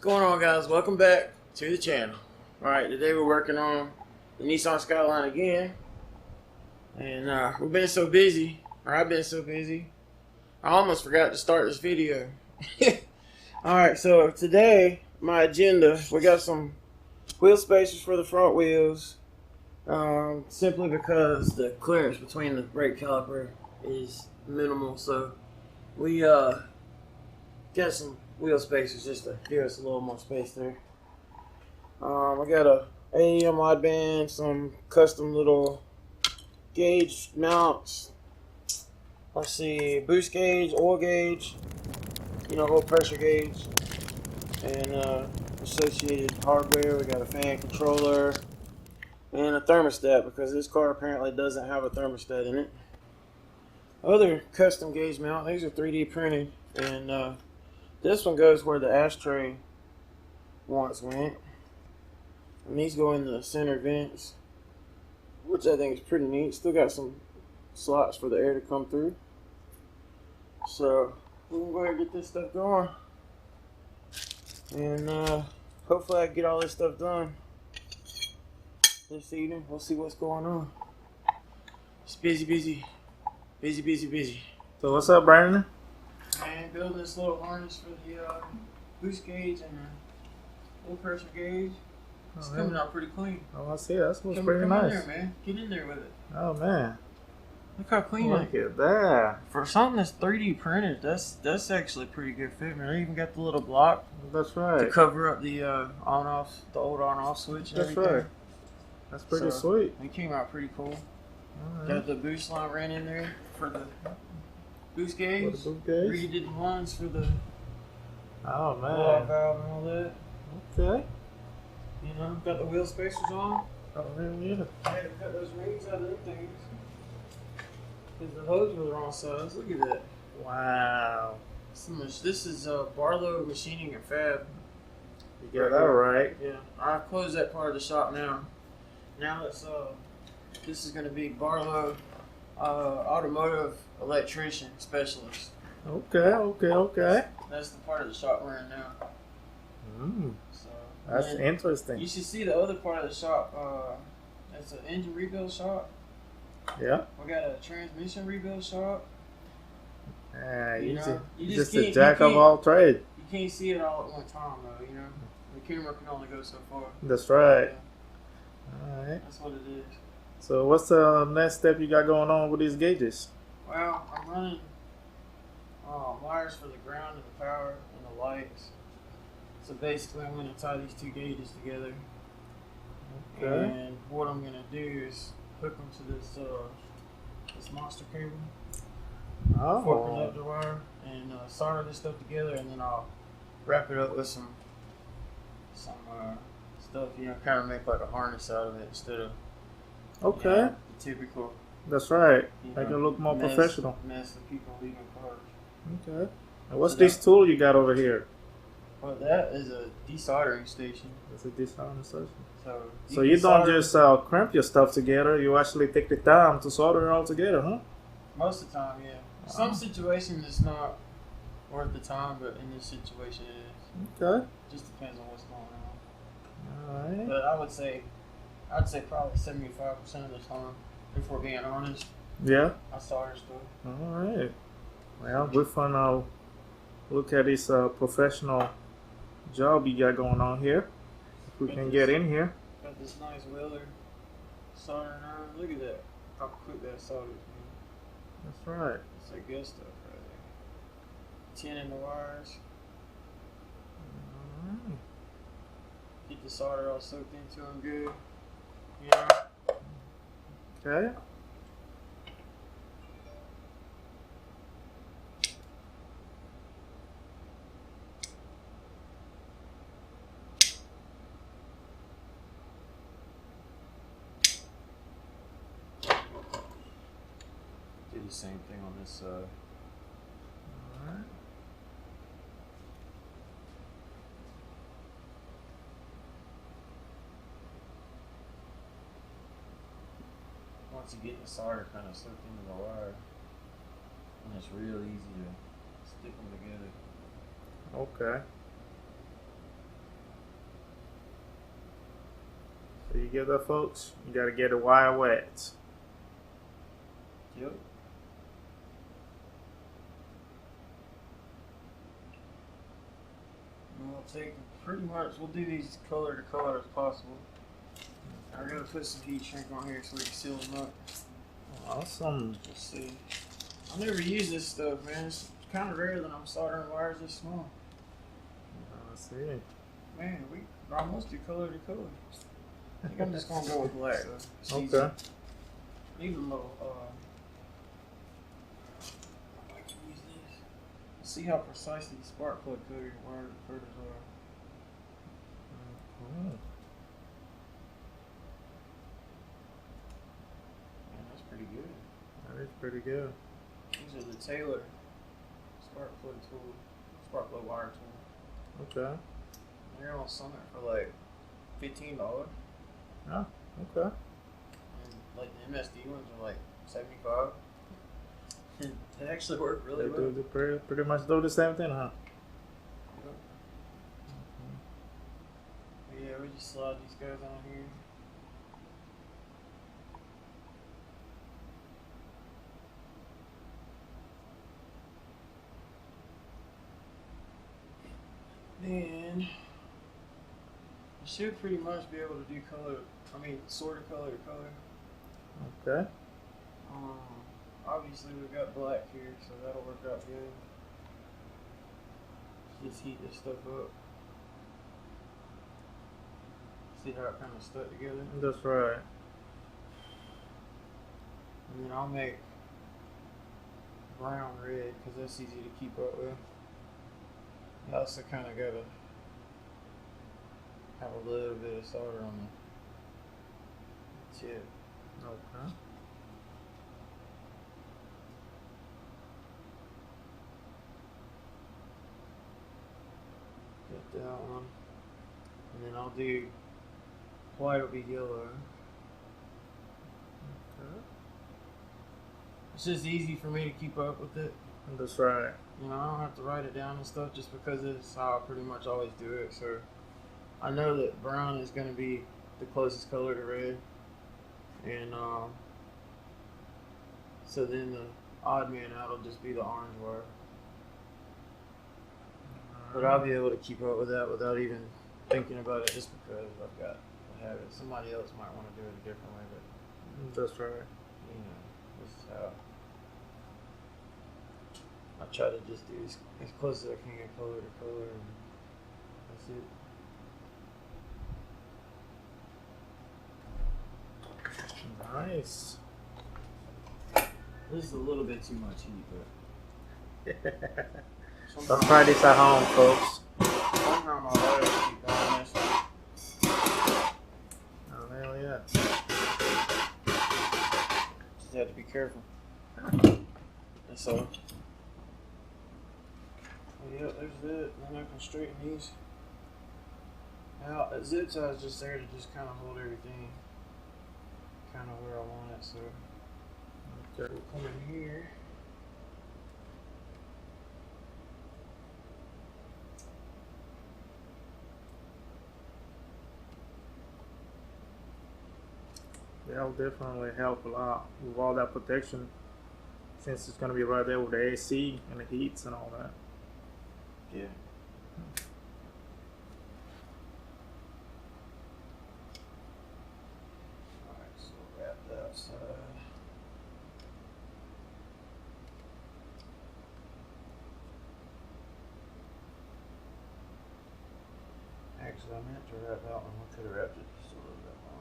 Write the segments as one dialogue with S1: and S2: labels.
S1: Going on, guys? Welcome back to the channel. Alright, today we're working on the Nissan Skyline again. And we've been so busy, or I've been so busy, I almost forgot to start this video. Alright, so today, my agenda, we got some wheel spacers for the front wheels. Simply because the clearance between the brake caliper is minimal, so we got some wheel spacers just to give us a little more space there. I got a AEM wideband, some custom little gauge mounts. Let's see, boost gauge, oil gauge, oil pressure gauge, and associated hardware. We got a fan controller and a thermostat because this car apparently doesn't have a thermostat in it. Other custom gauge mount, these are 3D printed, and this one goes where the ashtray once went. And these go in the center vents, which I think is pretty neat. Still got some slots for the air to come through. So we're going to go ahead and get this stuff going. And hopefully I can get all this stuff done this evening. We'll see what's going on. It's busy.
S2: So what's up, Brandon?
S1: And building this little harness for the boost gauge and the oil pressure gauge. It's coming out pretty clean.
S2: Oh, I see. That looks pretty nice.
S1: Come in there, man. Get in there with it.
S2: Oh man,
S1: look how clean it is.
S2: Look at that.
S1: For something that's 3D printed, that's actually a pretty good fit, man. I even got the little block.
S2: That's right.
S1: To cover up the on-off, the old on-off switch. And
S2: that's
S1: everything.
S2: right. That's pretty sweet.
S1: It came out pretty cool.
S2: Right.
S1: Got the boost line ran in there for the boost gauge.
S2: For the boost gauge.
S1: Redid the lines for the
S2: oh man,
S1: blow-off valve and all that.
S2: Okay.
S1: Got the wheel spacers on.
S2: Oh really? Yeah.
S1: I had to cut those rings out of them things because the hose were the wrong size. Look at that.
S2: Wow.
S1: So much. This is Barlow Machining and Fab.
S2: You got that right.
S1: Yeah. I closed that part of the shop now. Now it's this is going to be Barlow Automotive Electrician Specialist.
S2: Okay.
S1: That's the part of the shop we're in now. So
S2: that's interesting.
S1: You should see the other part of the shop. It's an engine rebuild shop.
S2: Yeah.
S1: We got a transmission rebuild shop.
S2: You
S1: just
S2: a jack of all trades.
S1: You can't see it all at one time, though. The camera can only go so far.
S2: That's right.
S1: Yeah.
S2: All right.
S1: That's what it is.
S2: So what's the next step you got going on with these gauges?
S1: Well, I'm running wires for the ground and the power and the lights. So basically I'm going to tie these two gauges together.
S2: Okay.
S1: And what I'm going to do is hook them to this monster cable. 4 conductor wire, and solder this stuff together, and then I'll wrap it up with some stuff, kind of make like a harness out of it instead of the typical.
S2: That's right. Make it look more professional.
S1: Mess that people leave in cars.
S2: Okay. And what's this tool you got over here?
S1: Well, that is a desoldering station.
S2: It's a desoldering station.
S1: So
S2: you don't just crimp your stuff together. You actually take the time to solder it all together, huh?
S1: Most of the time, yeah. Some situations it's not worth the time, but in this situation it is.
S2: Okay.
S1: Just depends on what's going on.
S2: All right.
S1: But I'd say probably 75% of the time, if we're being honest.
S2: Yeah.
S1: I solder stuff.
S2: All right. Well, we're gonna look at this professional job you got going on here. If we can get in here.
S1: Got this nice welder soldering iron. Look at that. How quick that solders.
S2: That's right.
S1: It's like good stuff right there. Tin in the wires.
S2: Alright.
S1: Get the solder all soaked into them good.
S2: Okay.
S1: Do the same thing on this side.
S2: Alright.
S1: Once you get the solder kind of soaked into the wire, and it's real easy to stick them together.
S2: Okay. you get that, folks? You gotta get the wire wet.
S1: Yep. We'll take pretty much. We'll do these color to color as possible. I gotta put some heat shrink on here so we can seal them up.
S2: Awesome.
S1: Let's see. I never use this stuff, man. It's kind of rare that I'm soldering wires this small.
S2: I see.
S1: Man, we're almost do color to color. I think I'm just gonna go with black. It's easy.
S2: Okay.
S1: Even a little. I can use this. See how precisely the spark plug coated wire cutters are.
S2: Mm-hmm.
S1: Man, that's pretty good.
S2: That is pretty good.
S1: These are the Taylor spark plug tool, spark plug wire tool.
S2: Okay.
S1: They're on Summit for like $15.
S2: Oh, okay.
S1: And like the MSD ones are like $75. And they actually work really well.
S2: They pretty much do the same thing, huh?
S1: Yep. But yeah, we just slide these guys on here. Then you should pretty much be able to do color. I mean, sort of color to color.
S2: Okay.
S1: Obviously we've got black here, so that'll work out good. Just heat this stuff up. See how it kind of stuck together?
S2: That's right.
S1: And then I'll make brown red because that's easy to keep up with. You also kind of gotta have a little bit of solder on the tip.
S2: Okay.
S1: Get that one. And then I'll do white will be yellow.
S2: Okay.
S1: It's just easy for me to keep up with it.
S2: That's right.
S1: You know, I don't have to write it down and stuff just because it's how I pretty much always do it. So I know that brown is going to be the closest color to red. And so then the odd man out will just be the orange wire. But I'll be able to keep up with that without even thinking about it just because I've got the habit. Somebody else might want to do it a different way, but
S2: That's right.
S1: you know, this is how I try to just do as close as I can get color to color, and that's it.
S2: Nice.
S1: This is a little bit too much heat, but
S2: Let's try this at home, folks.
S1: somehow my wires keep going this way.
S2: Oh, hell yeah.
S1: Just have to be careful. That's all. Yeah, there's it. Then I can straighten these out. That zip tie is just there to just kind of hold everything kind of where I want it. So we'll come in here.
S2: That'll definitely help a lot with all that protection, since it's gonna be right there with the AC and the heats and all that.
S1: Yeah. Alright, so we'll wrap that outside. Actually, I meant to wrap that one. I could have wrapped it just a little bit more.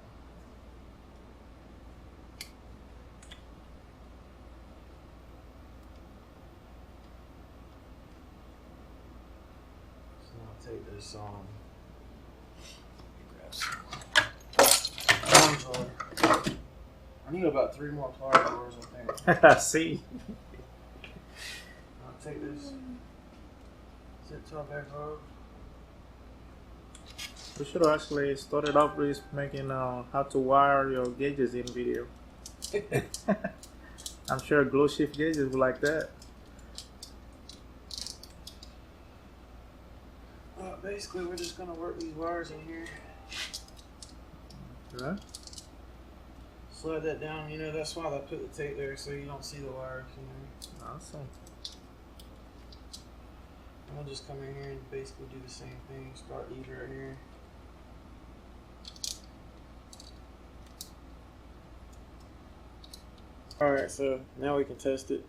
S1: So I'll take this grab some orange water. I need about 3 more plier doors, I think.
S2: See?
S1: I'll take this zip tie back off.
S2: We should have actually started off with making how to wire your gauges in video. I'm sure glow shift gauges will like that.
S1: Basically, we're just gonna work these wires in here.
S2: Okay.
S1: Slide that down. You know, that's why I put the tape there so you don't see the wires. You know.
S2: Awesome.
S1: I'll just come in here and basically do the same thing. Start these right here. Alright, so now we can test it.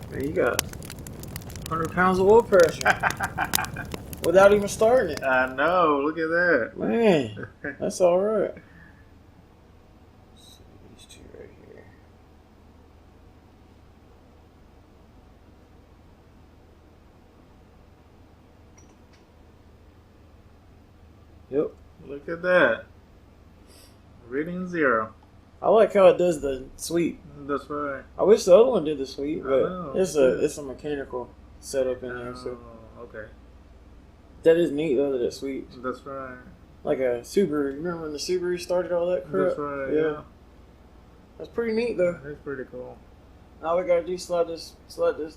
S1: There you go. 100 pounds of oil pressure. Without even starting it.
S2: I know, look at that.
S1: Man, that's alright. These two right here. Yep.
S2: Look at that. Reading 0.
S1: I like how it does the sweep.
S2: That's right.
S1: I wish the other one did the sweep, but
S2: know.
S1: it's a mechanical setup in there. So
S2: Okay.
S1: that is neat though that it sweeps.
S2: That's right.
S1: Like a Subaru. You remember when the Subaru started all that crap?
S2: That's right, yeah.
S1: That's pretty neat though.
S2: That's pretty cool.
S1: All we gotta do is slide this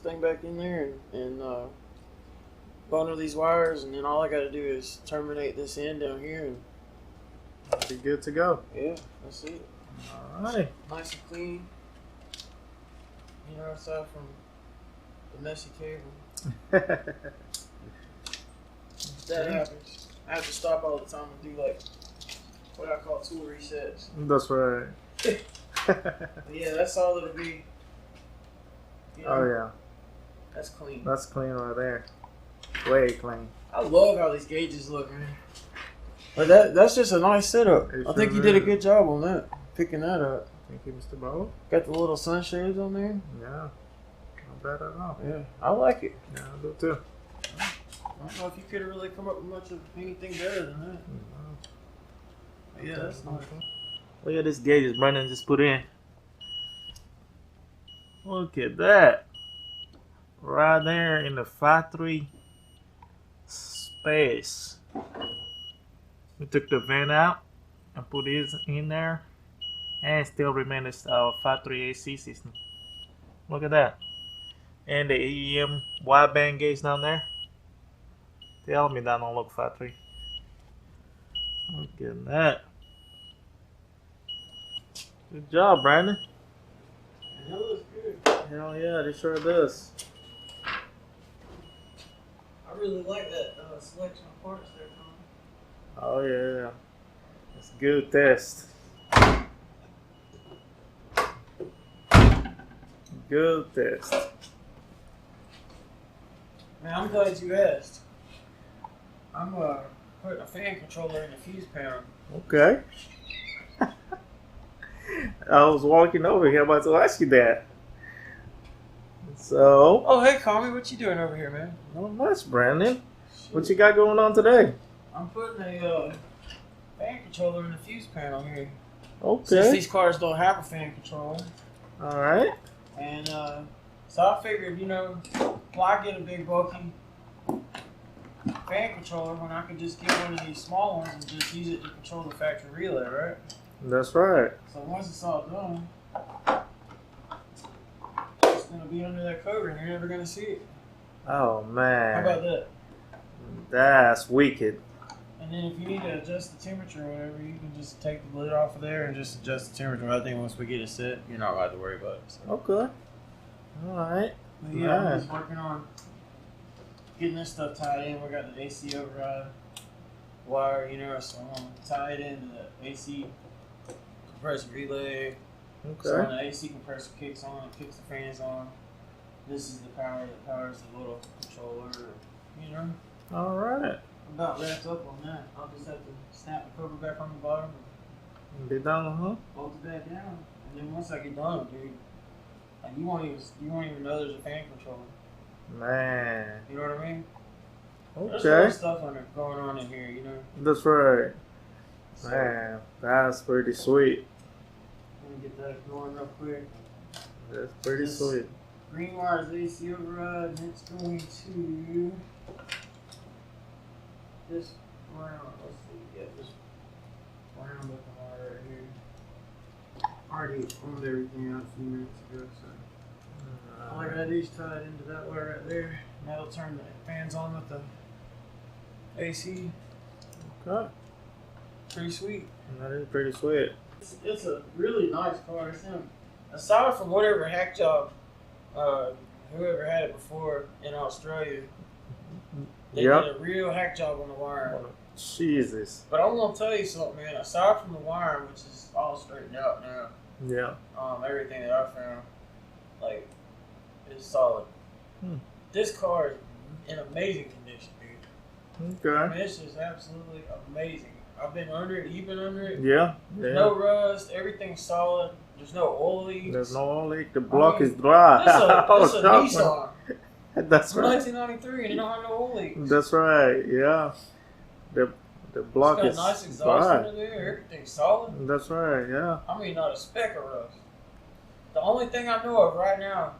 S1: thing back in there and bundle these wires, and then all I gotta do is terminate this end down here, and
S2: Be good to go.
S1: yeah, that's it.
S2: Alright.
S1: Nice and clean. You know, aside from the messy cable. That happens. I have to stop all the time and do like what I call tool resets.
S2: That's right.
S1: But yeah, that's all it'll be. You know,
S2: Oh yeah.
S1: that's clean.
S2: That's clean right there. Way clean.
S1: I love how these gauges look, man. But that's just a nice setup.
S2: It
S1: I think
S2: sure
S1: you did a
S2: is.
S1: good job on that, picking that up.
S2: Thank you, Mr. Bow.
S1: Got the little sunshades on there.
S2: Yeah. Not bad at all.
S1: Yeah, I like it.
S2: Yeah, I do too.
S1: I don't know if you could have really come up with much of anything better than that. But yeah, that's nice.
S2: Look at this gauges Brandon just put in. Look at that. Right there in the factory space. We took the vent out and put this in there, and still remains our factory AC system. Look at that. And the AEM wideband gauge down there. Tell me that don't look factory. Look at that. Good job, Brandon.
S1: That looks good.
S2: Hell yeah, it sure does.
S1: I really like that selection of parts there, Tom.
S2: Oh yeah. It's a good test. Good test.
S1: Man, I'm glad you asked. I'm putting a fan controller in the fuse panel.
S2: Okay. I was walking over here about to ask you that. So,
S1: Oh, hey, Tommy, what you doing over here, man?
S2: not much, Brandon. What you got going on today?
S1: I'm putting a fan controller in the fuse panel here. Since
S2: Okay.
S1: these cars don't have a fan controller.
S2: All right.
S1: And so I figured, you know, why get a big bulky fan controller when I could just get one of these small ones and just use it to control the factory relay, right?
S2: That's right.
S1: So once it's all done, it's going to be under that cover and you're never going to see it.
S2: Oh man.
S1: How about that?
S2: That's wicked.
S1: And then if you need to adjust the temperature or whatever, you can just take the lid off of there and just adjust the temperature. I think once we get it set, you're not going to have to worry about it. So.
S2: Okay. All right.
S1: But yeah, I'm
S2: Nice.
S1: just working on getting this stuff tied in. We got the AC override wire, you know, so I'm going to tie it into the AC compressor relay. So when
S2: Okay.
S1: the AC compressor kicks on, it kicks the fans on. This is the power that powers the little controller, you know.
S2: All right.
S1: I'm about wrapped up on that. I'll just have to snap the cover back on the bottom and
S2: Be done, huh?
S1: bolt it back down. And then once I get done, dude, like you won't even know there's a fan controller.
S2: Man.
S1: You know what I mean? There's a lot
S2: Okay.
S1: of stuff going on in here, you know.
S2: That's right.
S1: So,
S2: Man, that's pretty sweet.
S1: let me get that going real quick.
S2: That's pretty
S1: This-
S2: sweet.
S1: Green wire is AC override, and it's going to this round. Let's see, yeah, this round looking wire right here. I already owned everything out a few minutes ago, so all I gotta do is tie it into that wire right there, and that'll turn the fans on with the AC.
S2: Okay.
S1: Pretty sweet.
S2: That is pretty sweet.
S1: It's a really nice car. Aside from whatever hack job, whoever had it before in Australia, they did a real hack job on the wiring.
S2: Jesus.
S1: But I'm gonna tell you something, man. Aside from the wiring, which is all straightened out now, everything that I found, like, is solid. This car is in amazing condition, dude.
S2: Okay.
S1: I mean, it's just absolutely amazing. I've been under it. You've been under it.
S2: Yeah.
S1: There's no rust. Everything's solid. There's no oil leaks.
S2: There's no oil leak. The block is dry.
S1: This is a Nissan.
S2: That's right.
S1: 1993, and it don't have no oil leaks.
S2: That's right. Yeah. The block is
S1: got nice exhaust
S2: dry.
S1: under there. Everything's solid.
S2: That's right. Yeah.
S1: I mean, not a speck of rust. The only thing I know of right now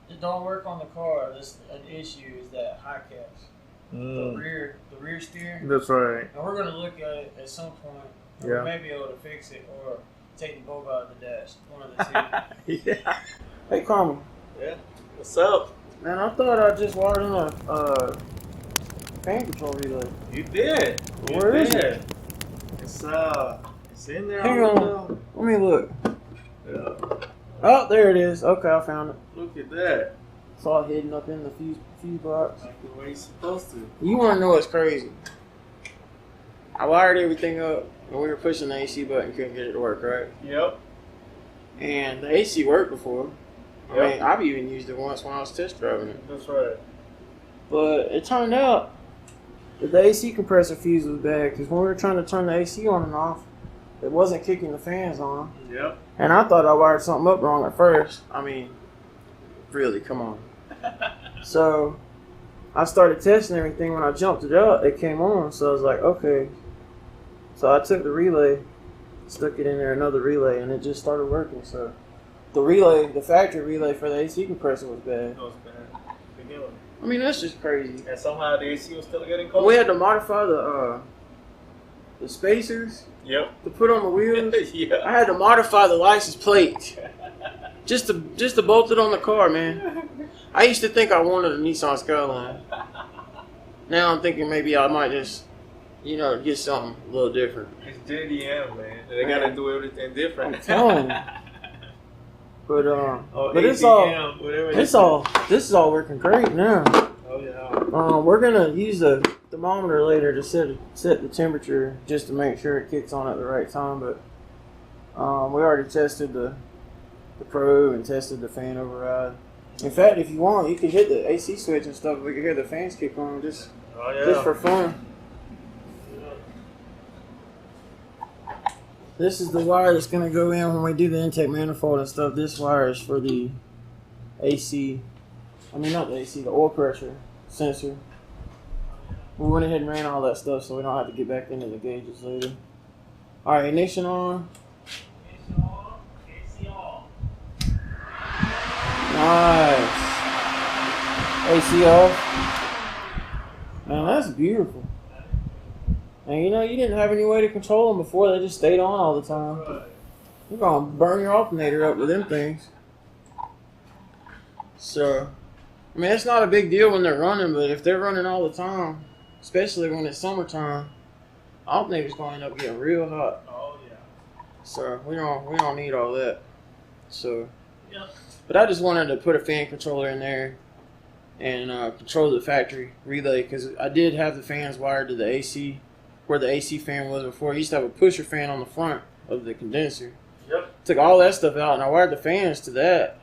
S1: that don't work on the car, that's an issue, is that high caps. The rear steer.
S2: That's right.
S1: And we're gonna look at it at some point. And we may be able to fix it or take the bulb out of the dash. One of the two.
S2: Yeah.
S1: Hey, Carmen.
S2: Yeah. What's up?
S1: Man, I thought I just wired in a fan control relay.
S2: You did.
S1: Where is it?
S2: It's in there.
S1: Hang on. Let me look.
S2: Yeah.
S1: Oh, there it is. Okay, I found it.
S2: Look at that.
S1: It's all hidden up in the fuse box.
S2: Like the way it's supposed to.
S1: You want to know what's crazy? I wired everything up, and we were pushing the AC button, couldn't get it to work, right?
S2: Yep.
S1: And the AC worked before.
S2: Yep.
S1: I mean, I've even used it once when I was test driving it.
S2: That's right.
S1: But it turned out that the AC compressor fuse was bad, because when we were trying to turn the AC on and off, it wasn't kicking the fans on.
S2: Yep.
S1: And I thought I wired something up wrong at first. I mean, really, come on. So I started testing everything. When I jumped it up, it came on. So I was like, okay. So I took the relay, stuck it in there, another relay, and it just started working. So the relay, the factory relay for the AC compressor was bad.
S2: It was bad.
S1: I mean, that's just crazy.
S2: And somehow the AC was still getting cold.
S1: We had to modify the spacers.
S2: Yep.
S1: To put on the wheels.
S2: Yeah.
S1: I had to modify the license plate just to bolt it on the car, man. I used to think I wanted a Nissan Skyline. Now I'm thinking maybe I might just, get something a little different.
S2: It's JDM, man. They gotta do everything different.
S1: I'm telling you. But this is all working great now.
S2: Oh yeah.
S1: We're gonna use the thermometer later to set the temperature just to make sure it kicks on at the right time. But we already tested the probe and tested the fan override. In fact, if you want, you can hit the AC switch and stuff. We can hear the fans kick on just for fun. This is the wire that's going to go in when we do the intake manifold and stuff. This wire is for the AC. I mean, not the AC, the oil pressure sensor. We went ahead and ran all that stuff so we don't have to get back into the gauges later. Alright, ignition on.
S2: Ignition on. AC on.
S1: Nice. AC off. Man, that's beautiful. And you didn't have any way to control them before. They just stayed on all the time.
S2: Right.
S1: You're going to burn your alternator up with them things. So, I mean, it's not a big deal when they're running, but if they're running all the time, especially when it's summertime, alternator's going to end up getting real hot.
S2: Oh, yeah.
S1: So, we don't need all that. So,
S2: yeah.
S1: But I just wanted to put a fan controller in there and control the factory relay, because I did have the fans wired to the AC, where the AC fan was before. I used to have a pusher fan on the front of the condenser.
S2: Yep.
S1: Took all that stuff out and I wired the fans to that,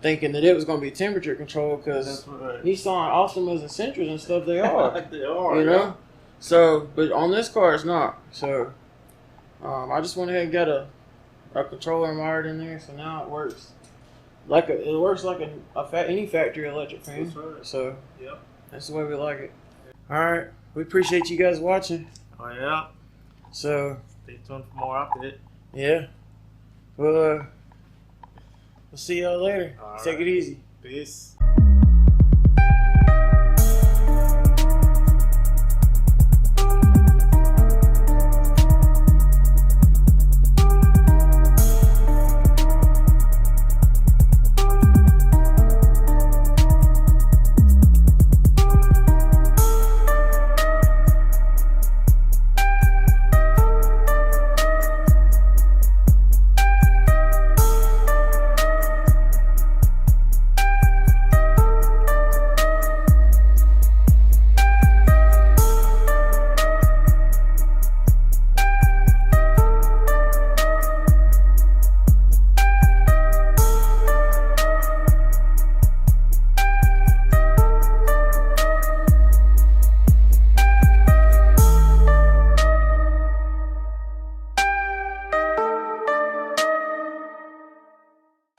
S1: thinking that it was going to be temperature control, because Nissan Altimas and Sentras and stuff, they are.
S2: They are.
S1: You know? So, but on this car it's not. So, I just went ahead and got a controller wired in there, so now it works. It works like any factory electric fan.
S2: That's right.
S1: So,
S2: yep.
S1: That's the way we like it. Alright, we appreciate you guys watching.
S2: Oh yeah.
S1: So,
S2: stay tuned for more updates.
S1: Yeah. Well, we'll see y'all later.
S2: All
S1: Take
S2: right.
S1: it easy.
S2: Peace.